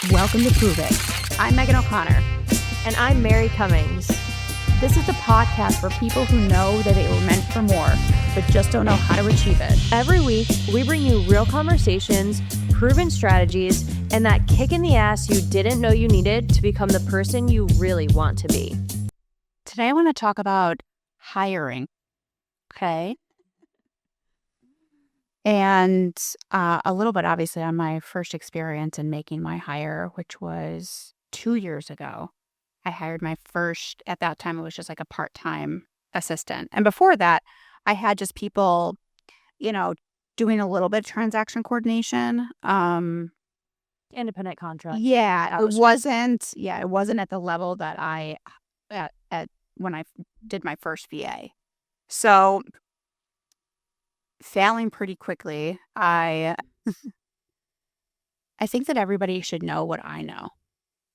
Welcome to Prove It. I'm Megan O'Connor. And I'm Mary Cummings. This is the podcast for people who know that they were meant for more, but just don't know how to achieve it. Every week, we bring you real conversations, proven strategies, and that kick in the ass you didn't know you needed to become the person you really want to be. Today, I want to talk about hiring. Okay. And a little bit, obviously, on my first experience in making my hire, which was 2 years ago. I hired my first, at that time, it was just like a part-time assistant. And before that, I had just people, doing a little bit of transaction coordination. Independent contract. Yeah, it wasn't at the level that I at when I did my first VA. So failing pretty quickly, I think that everybody should know what I know.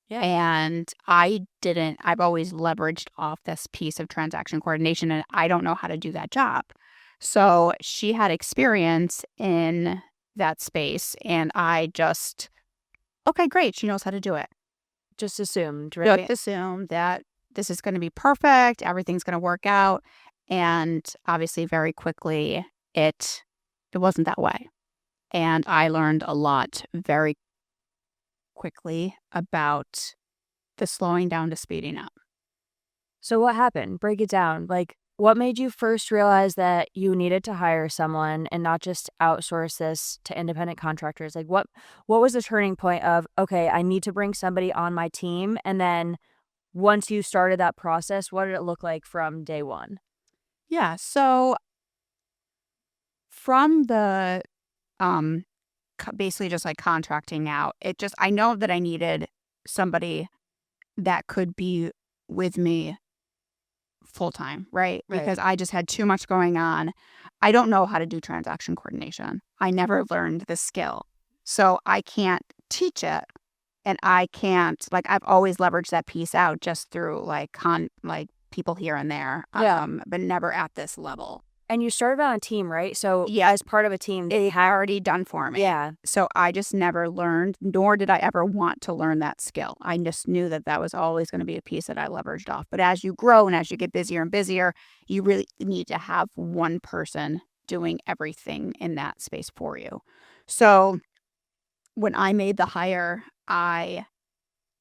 Yeah. And I didn't. I've always leveraged off this piece of transaction coordination, and I don't know how to do that job. So she had experience in that space, and I just, okay, great. She knows how to do it. Just assumed, right? Just assume that this is going to be perfect. Everything's going to work out. And obviously, very quickly, it wasn't that way. And I learned a lot very quickly about the slowing down to speeding up. So what happened? Break it down. Like, what made you first realize that you needed to hire someone and not just outsource this to independent contractors? Like, what was the turning point of, okay, I need to bring somebody on my team? And then once you started that process, what did it look like from day one? Yeah. So from the basically just like contracting out, I know that I needed somebody that could be with me full time, right? Because I just had too much going on. I don't know how to do transaction coordination. I never learned the skill. So I can't teach it. And I can't, like, I've always leveraged that piece out just through like people here and there, but never at this level. And you started on a team, right? So yeah, as part of a team, It had already done for me. Yeah. So I just never learned, nor did I ever want to learn that skill. I just knew that was always going to be a piece that I leveraged off. But as you grow and as you get busier and busier, you really need to have one person doing everything in that space for you. So when I made the hire, I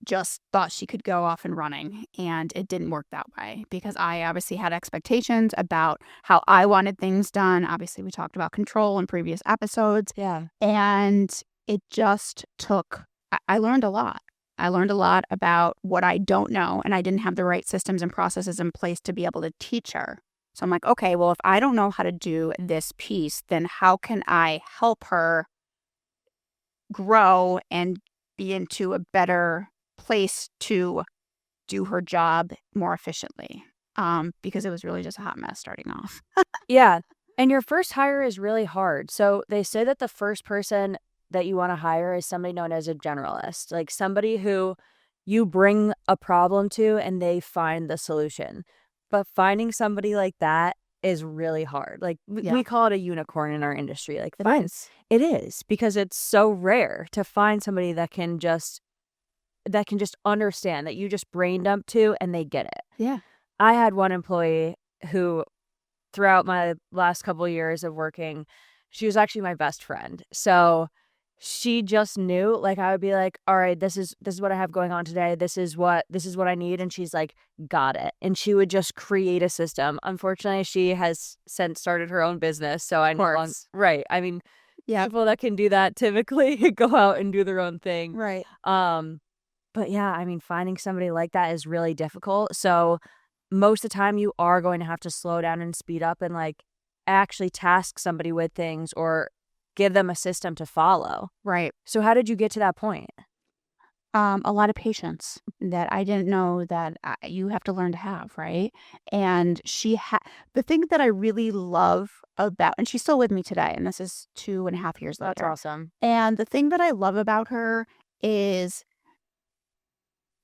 just thought she could go off and running, and it didn't work that way because I obviously had expectations about how I wanted things done. Obviously, we talked about control in previous episodes. Yeah. And it just took, I learned a lot. I learned a lot about what I don't know, and I didn't have the right systems and processes in place to be able to teach her. So I'm like, okay, well, if I don't know how to do this piece, then how can I help her grow and be into a better place to do her job more efficiently, because it was really just a hot mess starting off. Yeah. And your first hire is really hard. So they say that the first person that you want to hire is somebody known as a generalist, like somebody who you bring a problem to and they find the solution. But finding somebody like that is really hard. Like we call it a unicorn in our industry. Like it is, because it's so rare to find somebody that can just understand, that you just brain dump to and they get it. Yeah. I had one employee who, throughout my last couple of years of working, she was actually my best friend. So she just knew, like, I would be like, all right, this is what I have going on today. This is what I need. And she's like, got it. And she would just create a system. Unfortunately, she has since started her own business. So right. I mean, people that can do that typically go out and do their own thing. Right. But yeah, I mean, finding somebody like that is really difficult. So most of the time you are going to have to slow down and speed up and like actually task somebody with things or give them a system to follow. Right. So how did you get to that point? A lot of patience that I didn't know that you have to learn to have, right? And the thing that I really love about, and she's still with me today, and this is 2.5 years later. That's awesome. And the thing that I love about her is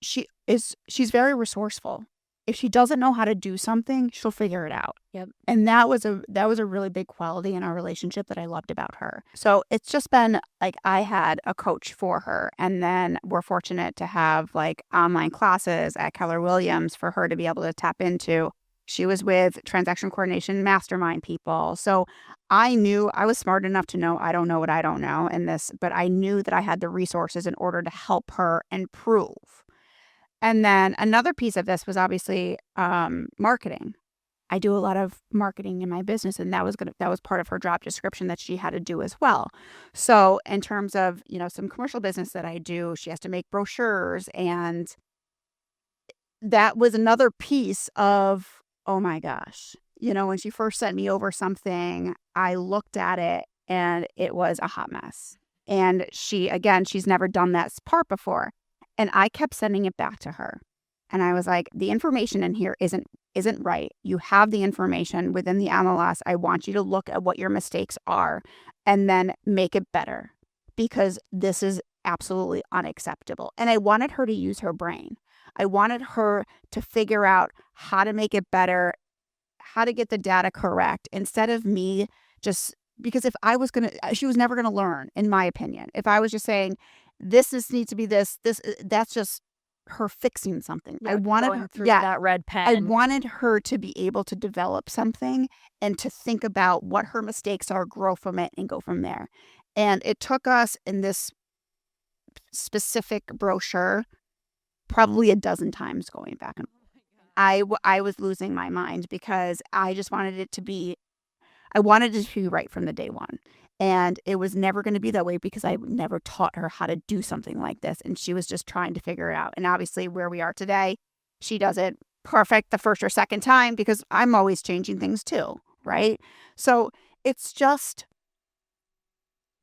she's very resourceful. if she doesn't know how to do something, she'll figure it out. Yep. And that was a really big quality in our relationship that I loved about her. So it's just been like I had a coach for her, and then we're fortunate to have like online classes at Keller Williams for her to be able to tap into. She was with transaction coordination mastermind people. So I knew I was smart enough to know I don't know what I don't know in this, but I knew that I had the resources in order to help her improve. And then another piece of this was obviously marketing. I do a lot of marketing in my business, and that was part of her job description that she had to do as well. So in terms of, some commercial business that I do, she has to make brochures, and that was another piece of, oh my gosh. When she first sent me over something, I looked at it and it was a hot mess. And she's never done that part before. And I kept sending it back to her. And I was like, the information in here isn't right. You have the information within the MLS. I want you to look at what your mistakes are and then make it better, because this is absolutely unacceptable. And I wanted her to use her brain. I wanted her to figure out how to make it better, how to get the data correct, instead of me just, because if I was she was never going to learn, in my opinion. If I was just saying, needs to be that's just her fixing something. Yeah, I wanted going her, through that red pen. I wanted her to be able to develop something and to think about what her mistakes are, grow from it, and go from there. And it took us in this specific brochure probably a dozen times going back and I was losing my mind, because I just wanted it to be right from the day one. And it was never going to be that way, because I never taught her how to do something like this. And she was just trying to figure it out. And obviously where we are today, she does it perfect the first or second time, because I'm always changing things too, right? So it's just,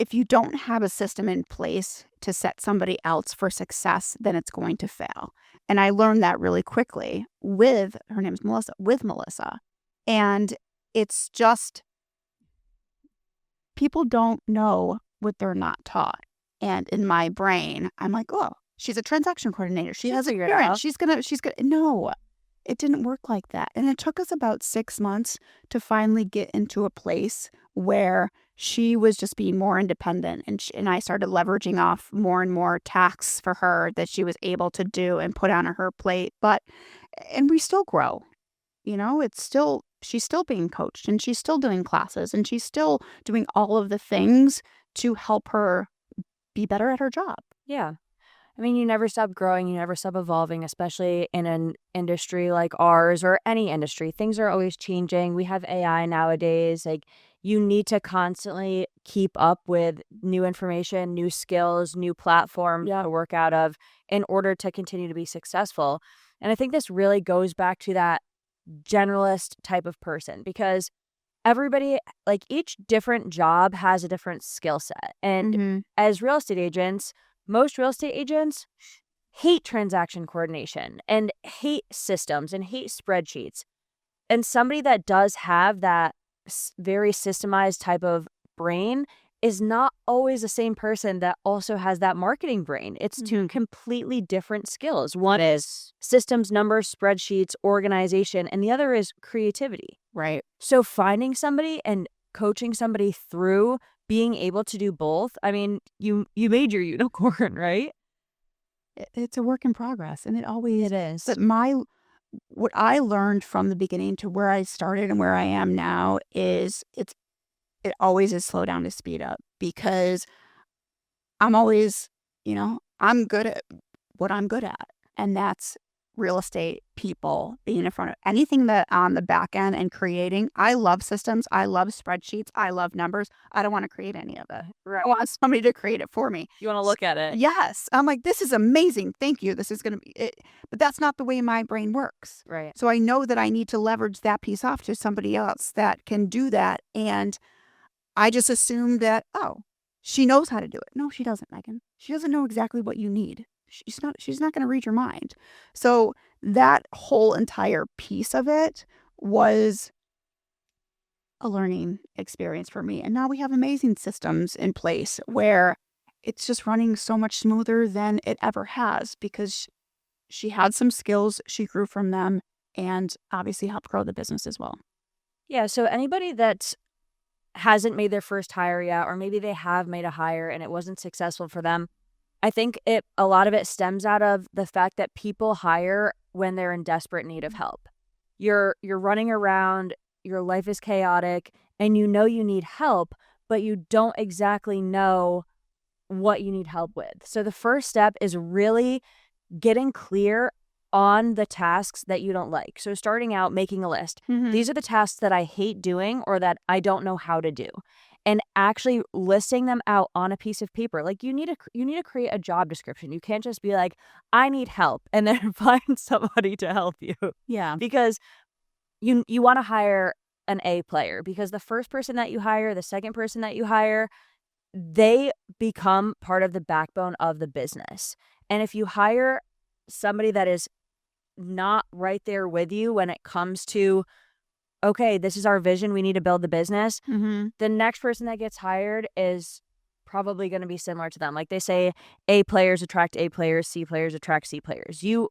if you don't have a system in place to set somebody else for success, then it's going to fail. And I learned that really quickly her name is Melissa, with Melissa. And it's just, people don't know what they're not taught. And in my brain, I'm like, oh, she's a transaction coordinator. She has experience. She's gonna. No, it didn't work like that. And it took us about 6 months to finally get into a place where she was just being more independent, and I started leveraging off more and more tasks for her that she was able to do and put on her plate. And we still grow. She's still being coached, and she's still doing classes, and she's still doing all of the things to help her be better at her job. Yeah. I mean, you never stop growing, you never stop evolving, especially in an industry like ours or any industry. Things are always changing. We have AI nowadays. Like, you need to constantly keep up with new information, new skills, new platforms to work out of in order to continue to be successful. And I think this really goes back to that generalist type of person, because everybody, like, each different job has a different skill set. And as real estate agents, most real estate agents hate transaction coordination and hate systems and hate spreadsheets. And somebody that does have that very systemized type of brain is not always the same person that also has that marketing brain. It's two completely different skills. One is systems, numbers, spreadsheets, organization, and the other is creativity. Right. So finding somebody and coaching somebody through being able to do both, I mean, you made your unicorn, right? It's a work in progress, and it always is. But what I learned from the beginning to where I started and where I am now is it always is slow down to speed up, because I'm always, I'm good at what I'm good at, and that's real estate, people, being in front of anything that on the back end and creating. I love systems. I love spreadsheets. I love numbers. I don't want to create any of it. Right. I want somebody to create it for me. You want to look at it. Yes. I'm like, this is amazing. Thank you. This is going to be it. But that's not the way my brain works. Right. So I know that I need to leverage that piece off to somebody else that can do that. And I just assumed that, oh, she knows how to do it. No, she doesn't, Megan. She doesn't know exactly what you need. She's not going to read your mind. So that whole entire piece of it was a learning experience for me. And now we have amazing systems in place where it's just running so much smoother than it ever has, because she had some skills, she grew from them, and obviously help grow the business as well. Yeah, so anybody that hasn't made their first hire yet, or maybe they have made a hire and it wasn't successful for them, I think a lot of it stems out of the fact that people hire when they're in desperate need of help. You're running around, your life is chaotic, and you know you need help, but you don't exactly know what you need help with. So the first step is really getting clear on the tasks that you don't like. So starting out, making a list. These are the tasks that I hate doing or that I don't know how to do. And actually listing them out on a piece of paper. Like you need to create a job description. You can't just be like, I need help and then find somebody to help you. Yeah. Because you want to hire an A player, because the first person that you hire, the second person that you hire, they become part of the backbone of the business. And if you hire somebody that is not right there with you when it comes to, okay, this is our vision, we need to build the business, the next person that gets hired is probably going to be similar to them. Like they say, A players attract A players, C players attract C players. So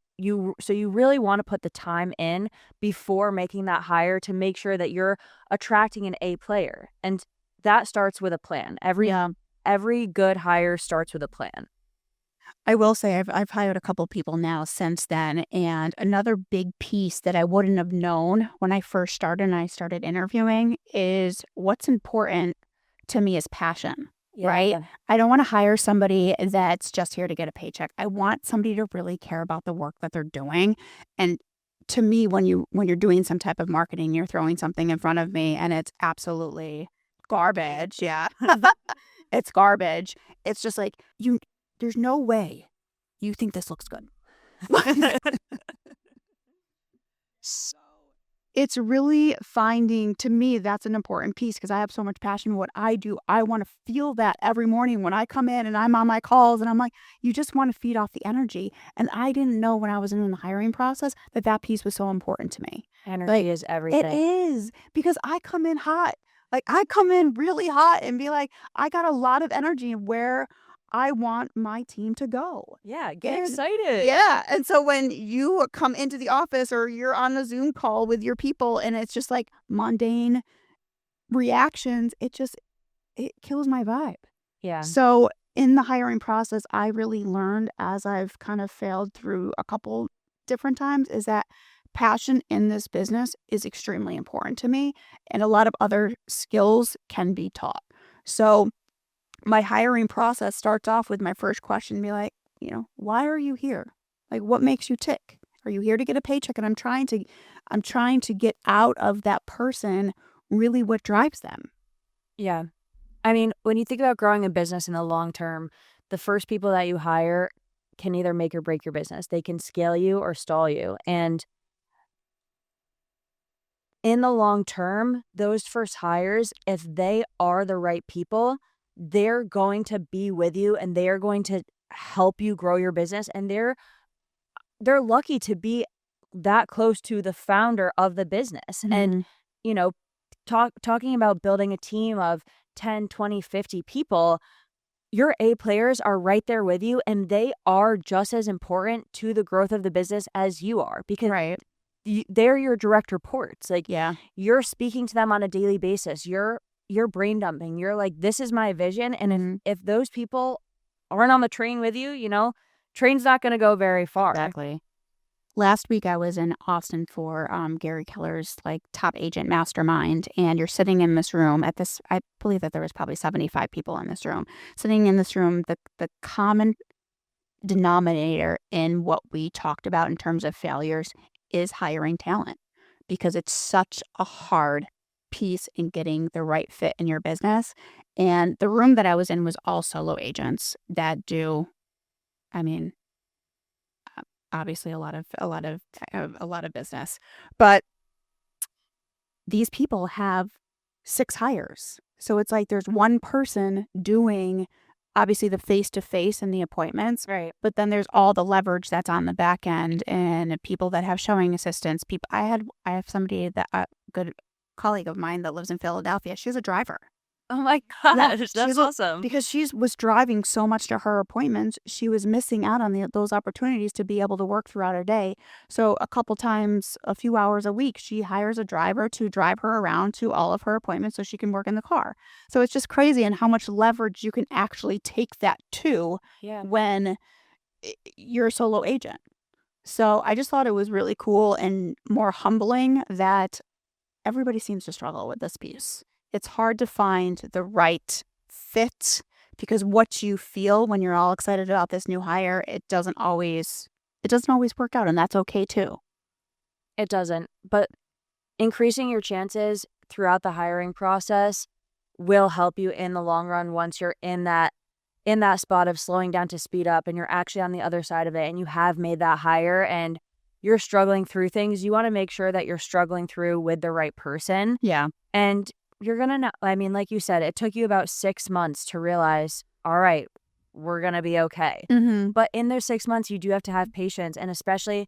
you really want to put the time in before making that hire to make sure that you're attracting an A player. And that starts with a plan. Every good hire starts with a plan. I will say I've hired a couple people now since then, and another big piece that I wouldn't have known when I first started and I started interviewing is what's important to me is passion, right? Yeah. I don't want to hire somebody that's just here to get a paycheck. I want somebody to really care about the work that they're doing. And to me, when you're doing some type of marketing, you're throwing something in front of me and it's absolutely garbage. Yeah. It's garbage. It's just like there's no way you think this looks good. So it's really finding, to me, that's an important piece because I have so much passion in what I do. I want to feel that every morning when I come in and I'm on my calls and I'm like, you just want to feed off the energy. And I didn't know when I was in the hiring process that piece was so important to me. Energy is everything. It is, because I come in hot. Like I come in really hot and be like, I got a lot of energy where I want my team to go. Yeah, get And excited. yeah, and so when you come into the office or you're on a Zoom call with your people and it's just like mundane reactions, it kills my vibe. Yeah. So in the hiring process, I really learned, as I've kind of failed through a couple different times, is that passion in this business is extremely important to me, and a lot of other skills can be taught. So my hiring process starts off with my first question, be like, why are you here? Like, what makes you tick? Are you here to get a paycheck? And I'm trying to get out of that person really what drives them. Yeah. I mean, when you think about growing a business in the long term, the first people that you hire can either make or break your business. They can scale you or stall you. And in the long term, those first hires, if they are the right people, they're going to be with you and they are going to help you grow your business. And they're lucky to be that close to the founder of the business. And, you know, talking about building a team of 10, 20, 50 people, your A players are right there with you and they are just as important to the growth of the business as you are, because Right. they're your direct reports. Like, Yeah. you're speaking to them on a daily basis. You're brain dumping. You're like, this is my vision. And if those people aren't on the train with you, train's not going to go very far. Exactly. Last week, I was in Austin for Gary Keller's top agent mastermind, and you're sitting in this room at this. I believe that there was probably 75 people in this room. Sitting in this room, the common denominator in what we talked about in terms of failures is hiring talent, because it's such a hard piece in getting the right fit in your business. And the room that I was in was all solo agents that do, I mean, obviously a lot of business, but these people have 6 hires. So it's like there's one person doing obviously the face-to-face and the appointments, Right. but then there's all the leverage that's on the back end and people that have showing assistants. I have somebody that a good colleague of mine that lives in Philadelphia. She's a driver. Oh my Yeah, gosh, she that's was awesome. because she was driving so much to her appointments, she was missing out on those opportunities to be able to work throughout her day. So a couple times, a few hours a week, she hires a driver to drive her around to all of her appointments so she can work in the car. So it's just crazy and how much leverage you can actually take that to Yeah. when you're a solo agent. So I just thought it was really cool and more humbling that everybody seems to struggle with this piece. It's hard to find the right fit because what you feel when you're all excited about this new hire, it doesn't always work out, and that's okay too. It doesn't, but increasing your chances throughout the hiring process will help you in the long run once you're in that spot of slowing down to speed up and you're actually on the other side of it and you have made that hire and you're struggling through things. You want to make sure that you're struggling through with the right person. Yeah. And you're going to know, I mean, like you said, it took you about 6 months to realize, all right, we're going to be okay. Mhm. But in those 6 months, you do have to have patience. And especially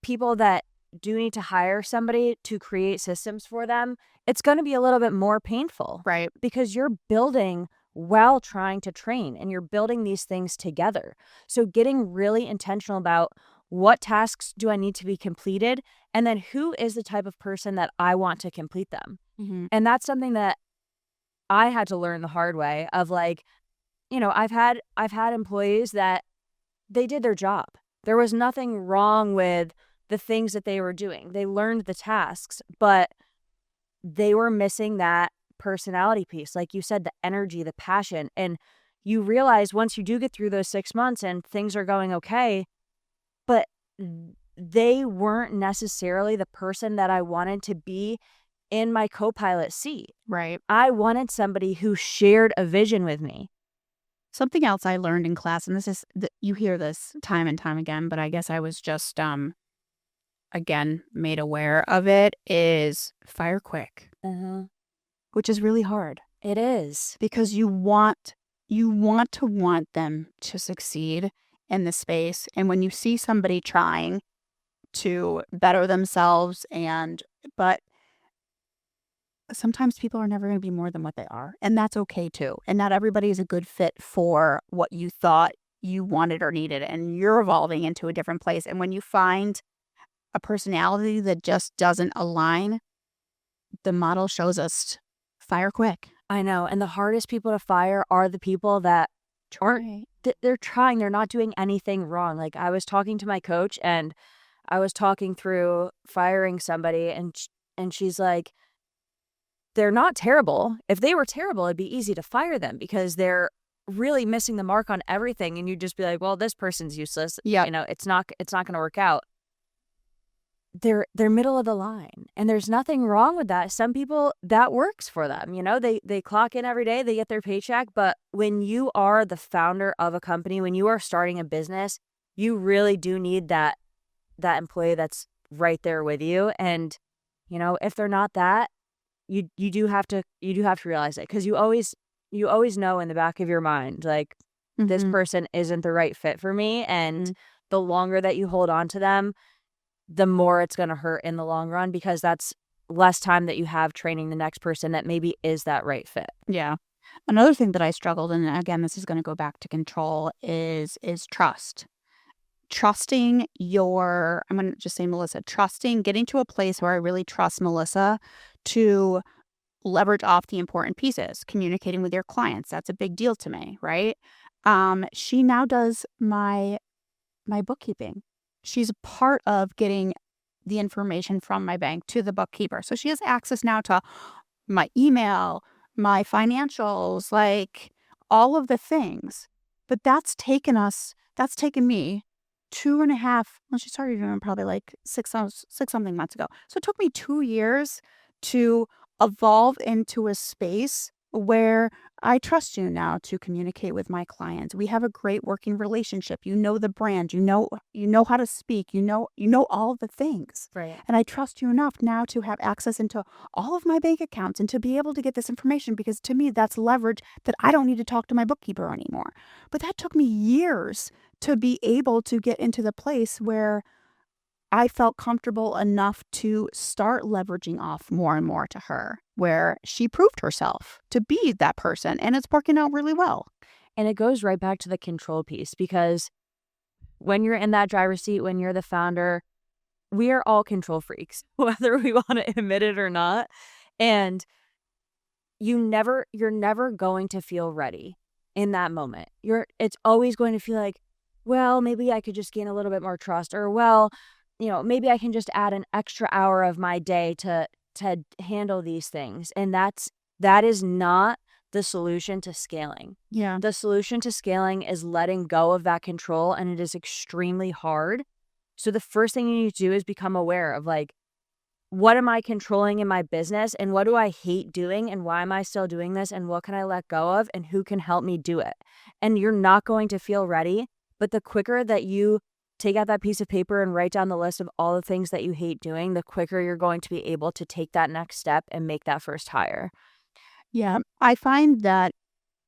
people that do need to hire somebody to create systems for them, it's going to be a little bit more painful Right. because you're building while trying to train and you're building these things together. So, getting really intentional about what tasks do I need to be completed, and then who is the type of person that I want to complete them. Mhm. And that's something that I had to learn the hard way of like, I've had employees that they did their job. There was nothing wrong with the things that they were doing. They learned the tasks, but they were missing that personality piece. Like you said, the energy, the passion. And you realize once you do get through those 6 months and things are going okay, but they weren't necessarily the person that I wanted to be in my co pilot seat. Right. I wanted somebody who shared a vision with me. Something else I learned in class, and this is you hear this time and time again, but I guess I was just again made aware of it is fire quick, Uh-huh. which is really hard. It is. Because you want them to succeed in the space, and when you see somebody trying to better themselves but sometimes people are never gonna be more than what they are, and that's okay too, and not everybody is a good fit for what you thought you wanted or needed, and you're evolving into a different place, and when you find a personality that just doesn't align, the model shows us fire quick. I know. And the hardest people to fire are the people that aren't, Right. they're trying, they're not doing anything wrong. Like I was talking to my coach and I was talking through firing somebody and she's like, they're not terrible. If they were terrible, it'd be easy to fire them because they're really missing the mark on everything. And you'd just be like, well, this person's useless. Yep. It's not going to work out. They're middle of the line, and there's nothing wrong with that. Some people, that works for them, they clock in every day, they get their paycheck, but when you are the founder of a company, when you are starting a business, you really do need that employee that's right there with you, and, if they're not that, you do have to realize it because you always know in the back of your mind, like, this Mhm. person isn't the right fit for me, and Mhm. the longer that you hold on to them, the more it's gonna hurt in the long run because that's less time that you have training the next person that maybe is that right fit. Yeah. Another thing that I struggled, and again, this is gonna go back to control, is trust. Trusting your I'm gonna just say Melissa, trusting getting to a place where I really trust Melissa to leverage off the important pieces, communicating with your clients, that's a big deal to me, right? She now does my bookkeeping. She's a part of getting the information from my bank to the bookkeeper. So she has access now to my email, my financials, like all of the things. But that's taken me 2.5, well, she started doing it probably like 6 something months ago. So it took me 2 years to evolve into a space where I trust you now to communicate with my clients. We have a great working relationship. You know the brand, you know how to speak, you know all the things. Right. And I trust you enough now to have access into all of my bank accounts and to be able to get this information because to me that's leverage that I don't need to talk to my bookkeeper anymore. But that took me years to be able to get into the place where I felt comfortable enough to start leveraging off more and more to her, where she proved herself to be that person, and it's working out really well. And it goes right back to the control piece, because when you're in that driver's seat, when you're the founder, we are all control freaks, whether we want to admit it or not. And you're never going to feel ready in that moment. It's always going to feel like, well, maybe I could just gain a little bit more trust, or well, maybe I can just add an extra hour of my day to handle these things. And that is not the solution to scaling. Yeah. The solution to scaling is letting go of that control, and it is extremely hard. So the first thing you need to do is become aware of, like, what am I controlling in my business, and what do I hate doing, and why am I still doing this, and what can I let go of, and who can help me do it? And you're not going to feel ready, but the quicker that you take out that piece of paper and write down the list of all the things that you hate doing, the quicker you're going to be able to take that next step and make that first hire. Yeah. I find that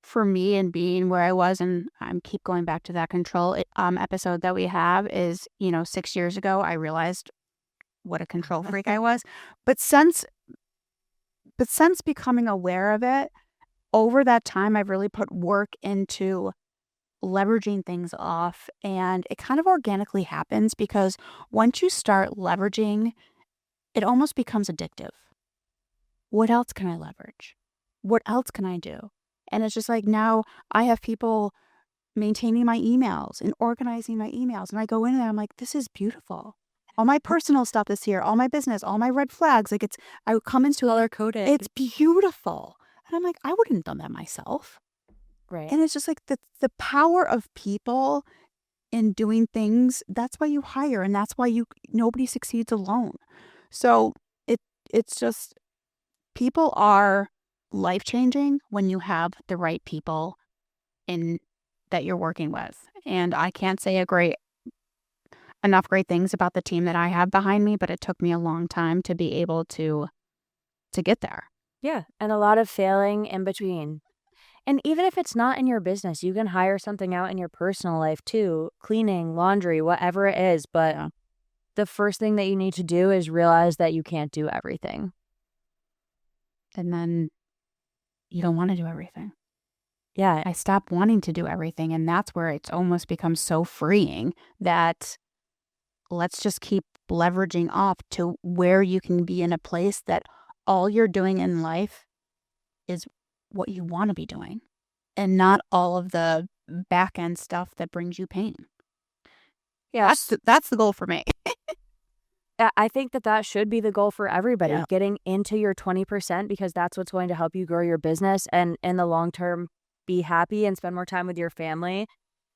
for me and being where I was, and I keep going back to that control episode that we have is, 6 years ago, I realized what a control freak I was. But since becoming aware of it, over that time, I've really put work into leveraging things off, and it kind of organically happens because once you start leveraging, it almost becomes addictive. What else can I leverage? What else can I do? And it's just like now I have people maintaining my emails and organizing my emails. And I go in there, I'm like, this is beautiful. All my personal stuff is here, all my business, all my red flags. Like I would come into Color coded. it's beautiful. And I'm like, I wouldn't have done that myself. Right. And it's just like the power of people in doing things. That's why you hire, and that's why nobody succeeds alone. So it's just people are life changing when you have the right people in that you're working with. And I can't say enough great things about the team that I have behind me, but it took me a long time to be able to get there. Yeah, and a lot of failing in between. And even if it's not in your business, you can hire something out in your personal life too, cleaning, laundry, whatever it is. But Yeah. the first thing that you need to do is realize that you can't do everything. And then you don't want to do everything. Yeah, I stopped wanting to do everything, and that's where it's almost become so freeing that let's just keep leveraging off to where you can be in a place that all you're doing in life is what you want to be doing and not all of the back end stuff that brings you pain. yes. That's the goal for me. I think that should be the goal for everybody, Yeah. getting into your 20%, because that's what's going to help you grow your business and in the long term be happy and spend more time with your family.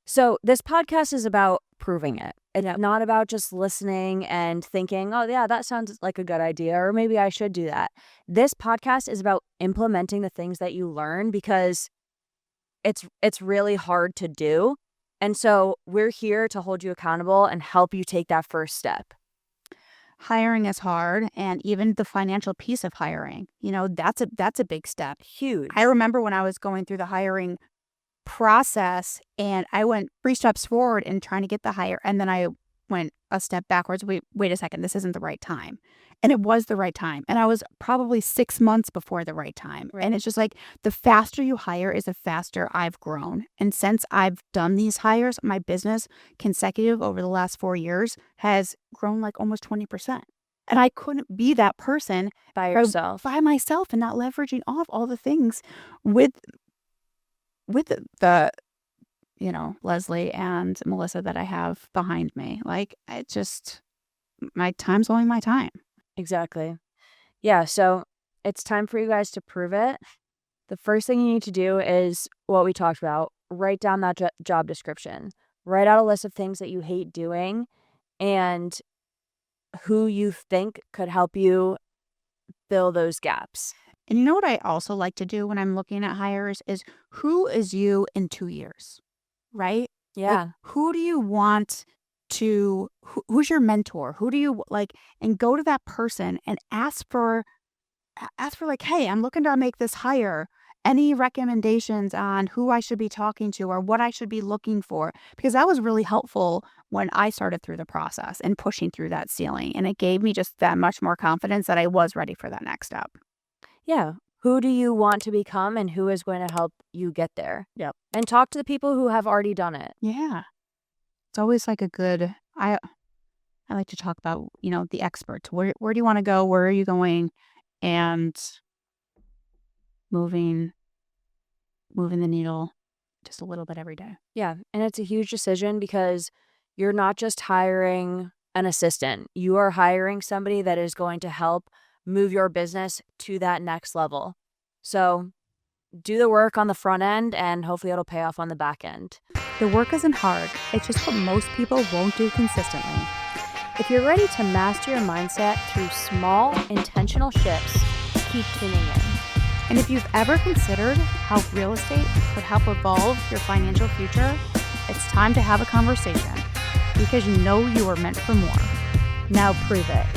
So this podcast is about proving it. It's not about just listening and thinking, oh, yeah, that sounds like a good idea, or maybe I should do that. This podcast is about implementing the things that you learn, because it's really hard to do. And so we're here to hold you accountable and help you take that first step. Hiring is hard, and even the financial piece of hiring, that's a big step. Huge. I remember when I was going through the hiring process and I went 3 steps forward in trying to get the hire, and then I went a step backwards. Wait a second, this isn't the right time. And it was the right time. And I was probably 6 months before the right time. Right. And it's just like the faster you hire is the faster I've grown. And since I've done these hires, my business consecutive over the last 4 years has grown like almost 20%. And I couldn't be that person By yourself. by myself and not leveraging off all the things with the Leslie and Melissa that I have behind me. Like, my time's only my time. Exactly. Yeah, so it's time for you guys to prove it. The first thing you need to do is what we talked about. Write down that job description. Write out a list of things that you hate doing and who you think could help you fill those gaps. And you know what I also like to do when I'm looking at hires is who is you in 2 years, right? Yeah. Like, who do you want who's your mentor? Who do you like? And go to that person and ask for like, hey, I'm looking to make this hire. any recommendations on who I should be talking to or what I should be looking for, because that was really helpful when I started through the process and pushing through that ceiling. And it gave me just that much more confidence that I was ready for that next step. Yeah. Who do you want to become and who is going to help you get there? Yep. And talk to the people who have already done it. Yeah. It's always like a good, I like to talk about, the experts. Where do you want to go? Where are you going? And moving the needle just a little bit every day. Yeah. And it's a huge decision because you're not just hiring an assistant, you are hiring somebody that is going to help move your business to that next level. So do the work on the front end and hopefully it'll pay off on the back end. The work isn't hard. It's just what most people won't do consistently. If you're ready to master your mindset through small, intentional shifts, keep tuning in. And if you've ever considered how real estate could help evolve your financial future, it's time to have a conversation because you know you are meant for more. Now prove it.